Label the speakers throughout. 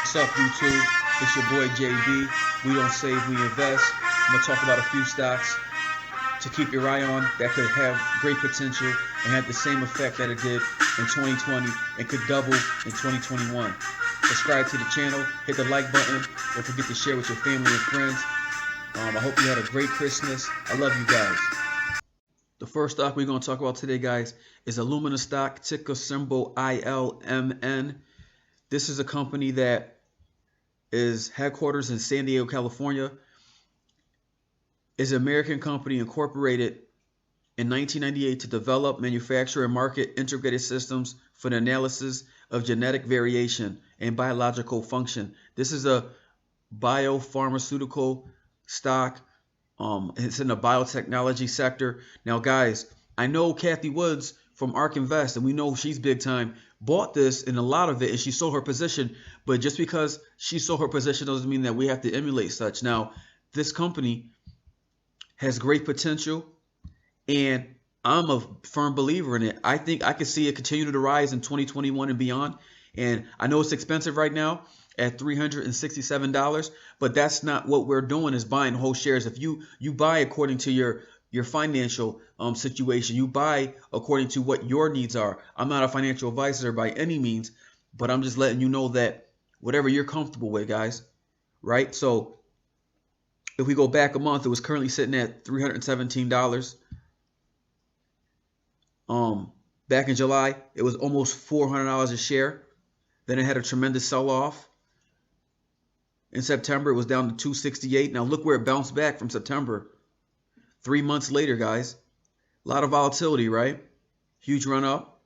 Speaker 1: What's up, YouTube? It's your boy JB. We don't save, we invest. I'm going to talk about a few stocks to keep your eye on that could have great potential and have the same effect that it did in 2020 and could double in 2021. Subscribe to the channel, hit the like button. Don't forget to share with your family and friends. I hope you had a great Christmas. I love you guys. The first stock we're going to talk about today, guys, is Illumina stock, ticker symbol ILMN. This is a company that is headquarters in San Diego, California. Is an American company incorporated in 1998 to develop, manufacture, and market integrated systems for the analysis of genetic variation and biological function. This is a biopharmaceutical stock. It's in the biotechnology sector. Now, guys, I know Kathy Woods from ARK Invest, and we know she's big time, bought this in a lot of it, and she sold her position. But just because she sold her position doesn't mean that we have to emulate such. Now, this company has great potential, and I'm a firm believer in it. I think I could see it continue to rise in 2021 and beyond. And I know it's expensive right now at $367, but that's not what we're doing, is buying whole shares. If you buy according to your financial situation, you buy according to what your needs are. I'm not a financial advisor by any means, but I'm just letting you know that whatever you're comfortable with, guys, right? So if we go back a month, it was currently sitting at $317. Back in July, it was almost $400 a share. Then it had a tremendous sell-off. In September, it was down to $268. Now look where it bounced back from September. 3 months later, guys. A lot of volatility, right? Huge run up,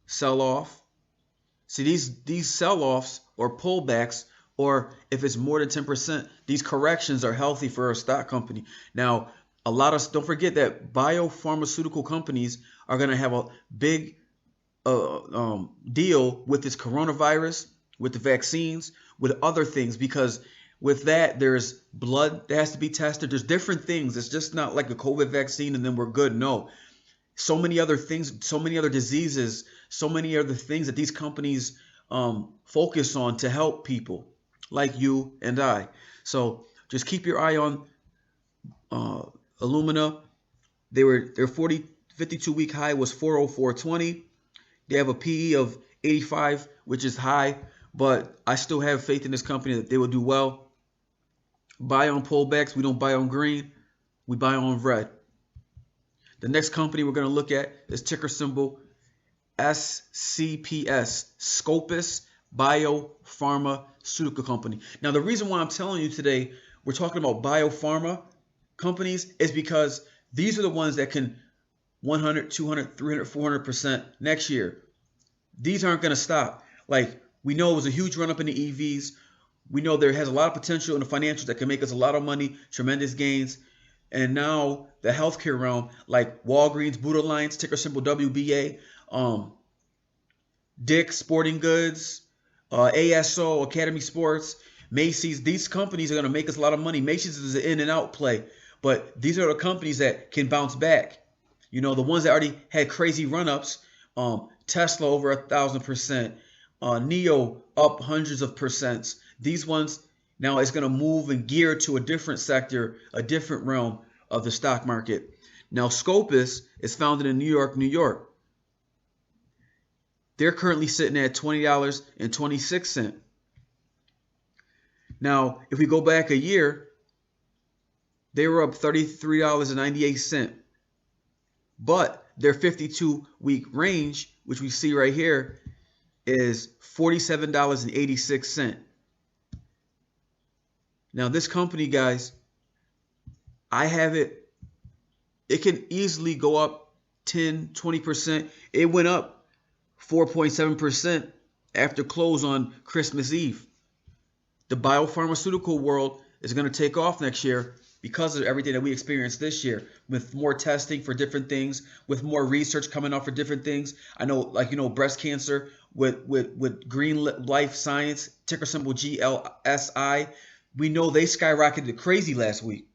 Speaker 1: sell off. See, these sell-offs or pullbacks, or if it's more than 10%, these corrections are healthy for a stock company. Now, don't forget that biopharmaceutical companies are going to have a big deal with this coronavirus, with the vaccines, with other things, because with that, there's blood that has to be tested. There's different things. It's just not like a COVID vaccine and then we're good. No. So many other things, so many other diseases, so many other things that these companies focus on to help people like you and I. So just keep your eye on Illumina. Their 52-week high was 404.20. They have a PE of 85, which is high, but I still have faith in this company that they will do well. Buy on pullbacks. We don't buy on green. We buy on red. The next company we're going to look at is ticker symbol SCPS, Scopus Biopharmaceutical Company. Now, the reason why I'm telling you today we're talking about biopharma companies is because these are the ones that can 100, 200, 300, 400% next year. These aren't going to stop. Like, we know it was a huge run up in the EVs. We know there has a lot of potential in the financials that can make us a lot of money, tremendous gains. And now the healthcare realm, like Walgreens, Buda Alliance, ticker symbol WBA, Dick's Sporting Goods, ASO, Academy Sports, Macy's, these companies are going to make us a lot of money. Macy's is an in and out play, but these are the companies that can bounce back. You know, the ones that already had crazy run-ups, Tesla over 1,000%, NEO up hundreds of percents. These ones, now it's going to move and gear to a different sector, a different realm of the stock market. Now, Scopus is founded in New York, New York. They're currently sitting at $20.26. Now, if we go back a year, they were up $33.98. But their 52-week range, which we see right here, is $47.86. Now, this company, guys, I have it. It can easily go up 10, 20%. It went up 4.7% after close on Christmas Eve. The biopharmaceutical world is going to take off next year because of everything that we experienced this year, with more testing for different things, with more research coming out for different things. I know, like, breast cancer with Green Life Science, ticker symbol GLSI. We know they skyrocketed crazy last week.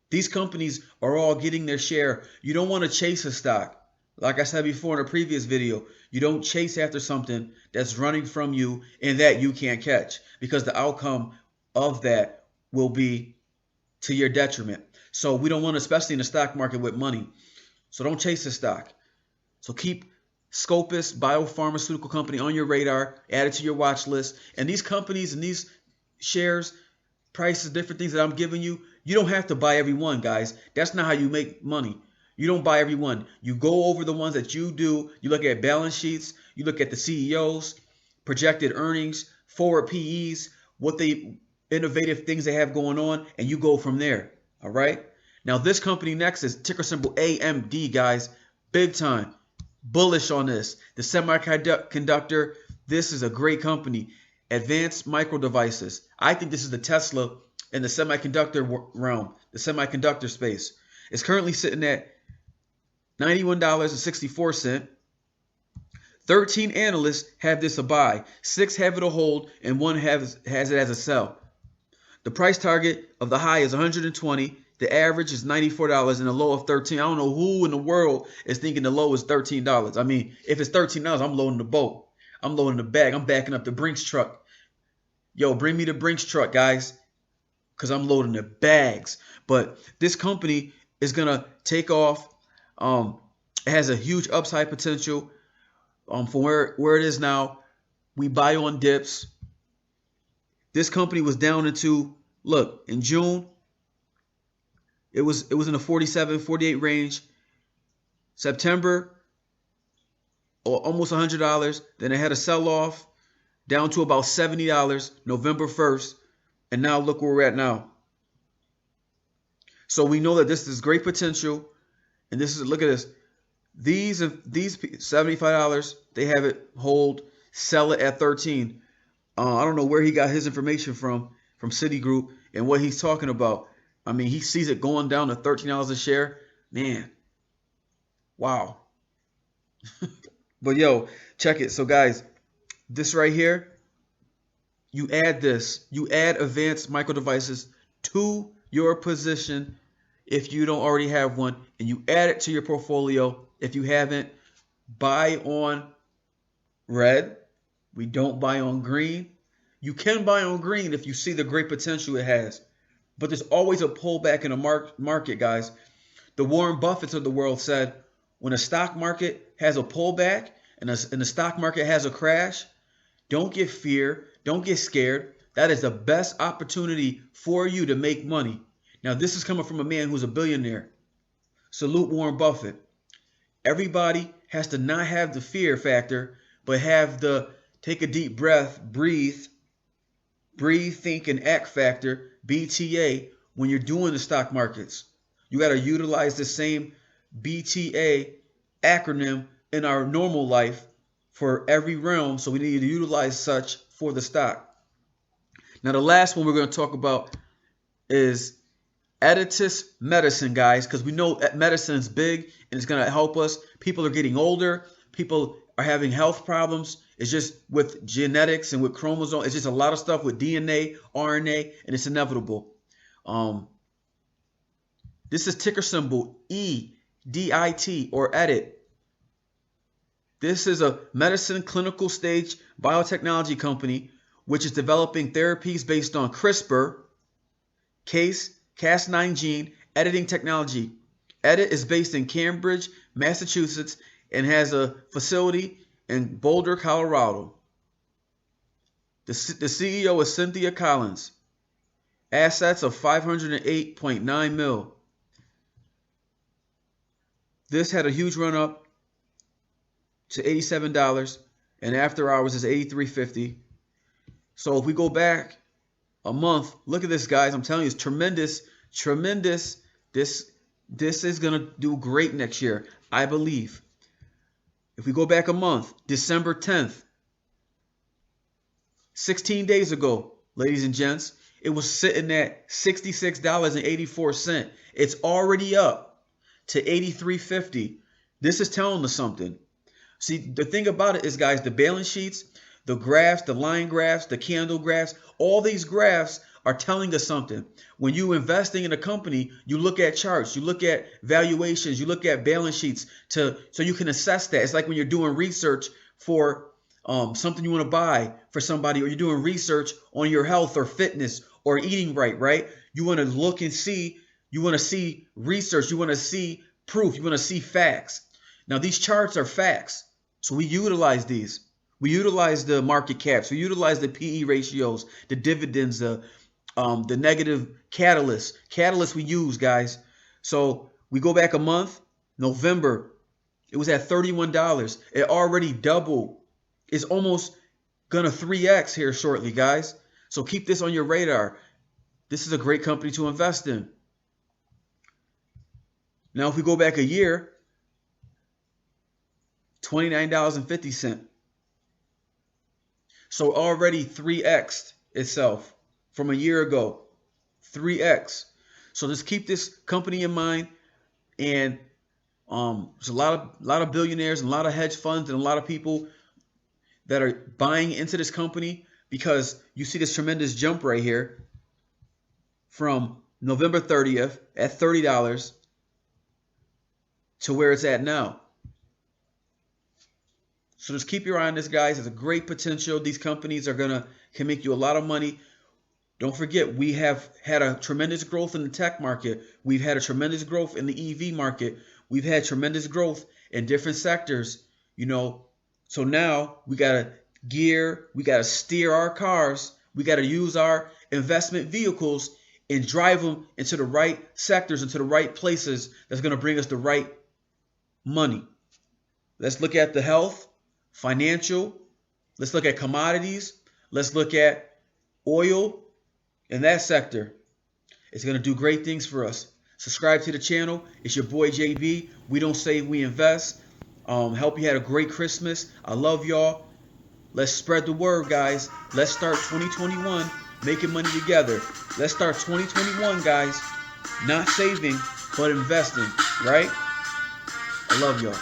Speaker 1: These companies are all getting their share. You don't want to chase a stock. Like I said before in a previous video, you don't chase after something that's running from you and that you can't catch, because the outcome of that will be to your detriment. So we don't want to, especially in the stock market with money. So don't chase the stock. So keep Scopus biopharmaceutical company on your radar, add it to your watch list. And these companies and these shares, prices, different things that I'm giving you, you don't have to buy every one, guys. That's not how you make money. You don't buy every one. You go over the ones that you do. You look at balance sheets. You look at the CEOs, projected earnings, forward PEs, what they innovative things they have going on, and you go from there. All right. Now this company next is ticker symbol AMD, guys. Big time. Bullish on this. The semiconductor. This is a great company. Advanced micro devices. I think this is the Tesla in the semiconductor realm, the semiconductor space. It's currently sitting at $91.64. 13 analysts have this a buy, 6 have it a hold, and 1 has it as a sell. The price target of the high is 120. The average is $94 and a low of $13. I don't know who in the world is thinking the low is $13. I mean, if it's $13, I'm loading the boat. I'm loading the bag. I'm backing up the Brinks truck. Yo, bring me the Brinks truck, guys, because I'm loading the bags. But this company is going to take off. It has a huge upside potential from where it is now. We buy on dips. This company was down into, look, in June, it was in the 47, 48 range. September, almost $100. Then it had a sell-off down to about $70 November 1st. And now look where we're at now. So we know that this is great potential. And this is, look at this. These $75, they have it hold, sell it at 13. I don't know where he got his information from Citigroup and what he's talking about. I mean, he sees it going down to $13 a share. Man, wow. But yo, check it. So guys, this right here, you add advanced micro devices to your position if you don't already have one, and you add it to your portfolio. If you haven't, buy on red. We don't buy on green. You can buy on green if you see the great potential it has. But there's always a pullback in the market, guys. The Warren Buffetts of the world said, when a stock market has a pullback and the stock market has a crash, don't get fear, don't get scared. That is the best opportunity for you to make money. Now, this is coming from a man who's a billionaire. Salute Warren Buffett. Everybody has to not have the fear factor, but have the take a deep breath, breathe, think, and act factor, BTA, when you're doing the stock markets. You got to utilize the same BTA acronym in our normal life for every realm. So we need to utilize such for the stock. Now, the last one we're going to talk about is Editis medicine, guys, because we know that medicine is big and it's going to help us. People are getting older. People are having health problems. It's just with genetics and with chromosomes. It's just a lot of stuff with DNA, RNA, and it's inevitable. This is ticker symbol EDIT or EDIT. This is a medicine clinical stage biotechnology company which is developing therapies based on CRISPR, Cas9 gene editing technology. EDIT is based in Cambridge, Massachusetts, and has a facility in Boulder, Colorado. The CEO is Cynthia Collins. Assets of $508.9 million. This had a huge run up to $87, and after hours is $83.50. So if we go back a month, look at this, guys. I'm telling you, it's tremendous. This is gonna do great next year, I believe. If we go back a month, December 10th, 16 days ago, ladies and gents, it was sitting at $66.84. It's already up to $83.50. This is telling us something. See, the thing about it is, guys, the balance sheets, the graphs, the line graphs, the candle graphs, all these graphs are telling us something. When you investing in a company, you look at charts, you look at valuations, you look at balance sheets so you can assess that. It's like when you're doing research for something you want to buy for somebody, or you're doing research on your health or fitness or eating right? You want to look and see, you want to see research, you want to see proof, you want to see facts. Now these charts are facts, so we utilize these. We utilize the market caps, we utilize the PE ratios, the dividends, the negative catalysts we use, guys. So we go back a month, November, it was at $31. It already doubled. It's almost gonna 3x here shortly, guys. So keep this on your radar. This is a great company to invest in. Now, if we go back a year, $29.50. So already 3x'd itself from a year ago. 3x. So just keep this company in mind. And there's a lot of billionaires and a lot of hedge funds and a lot of people that are buying into this company, because you see this tremendous jump right here from November 30th at $30 to where it's at now. So just keep your eye on this, guys. It's a great potential. These companies can make you a lot of money. Don't forget, we have had a tremendous growth in the tech market. We've had a tremendous growth in the EV market. We've had tremendous growth in different sectors, So now we got to we got to steer our cars. We got to use our investment vehicles and drive them into the right sectors, into the right places that's going to bring us the right money. Let's look at the health, financial. Let's look at commodities. Let's look at oil in that sector. It's going to do great things for us. Subscribe to the channel. It's your boy JB. We don't save, we invest. Hope you had a great Christmas. I love y'all. Let's spread the word, guys. Let's start 2021 making money together. Let's start 2021, guys, not saving, but investing, right? I love y'all.